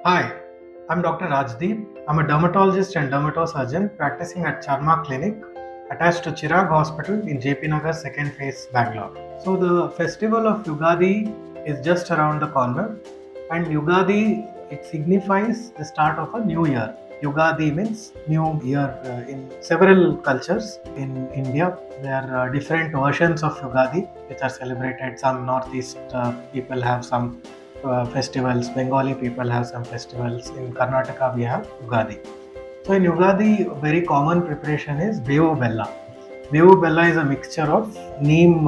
Hi, I'm Dr. Rajdeep. I'm a dermatologist and dermatosurgeon practicing at Charma Clinic attached to Chirag Hospital in JP Nagar, second phase, Bangalore. So the Festival of Ugadi is just around the corner, and Ugadi, it signifies the start of a new year. Ugadi means new year in several cultures in India. There are different versions of Ugadi which are celebrated. Some Northeast people have some festivals. Bengali people have some festivals. In Karnataka, we have Ugadi. So in Ugadi, a very common preparation is Bevu Bella. Bevu Bella is a mixture of neem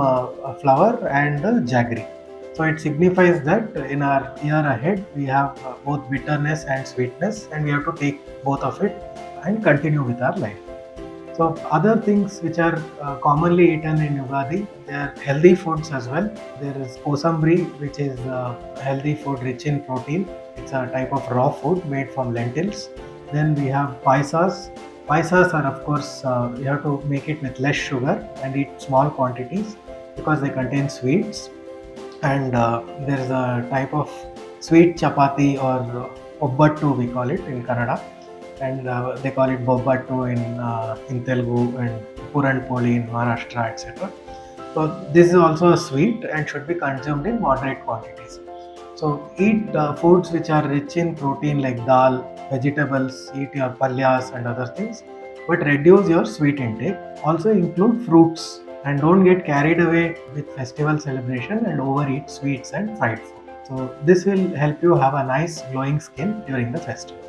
flower and Jagerry. So it signifies that in our year ahead, we have both bitterness and sweetness, and we have to take both of it and continue with our life. So other things which are commonly eaten in Ugadi, they are healthy foods as well. There is Kosambari, which is healthy food rich in protein. It's a type of raw food made from lentils. Then we have Payasas. Payasas are, of course, you have to make it with less sugar and eat small quantities because they contain sweets. And there is a type of sweet chapati or Obbattu, we call it in Kannada, and they call it Obbattu in Telugu and Puran Poli in Maharashtra, etc. So this is also a sweet and should be consumed in moderate quantities. So eat foods which are rich in protein like dal, vegetables, eat your palyas and other things, but reduce your sweet intake. Also include fruits and don't get carried away with festival celebration and overeat sweets and fried food. So this will help you have a nice glowing skin during the festival.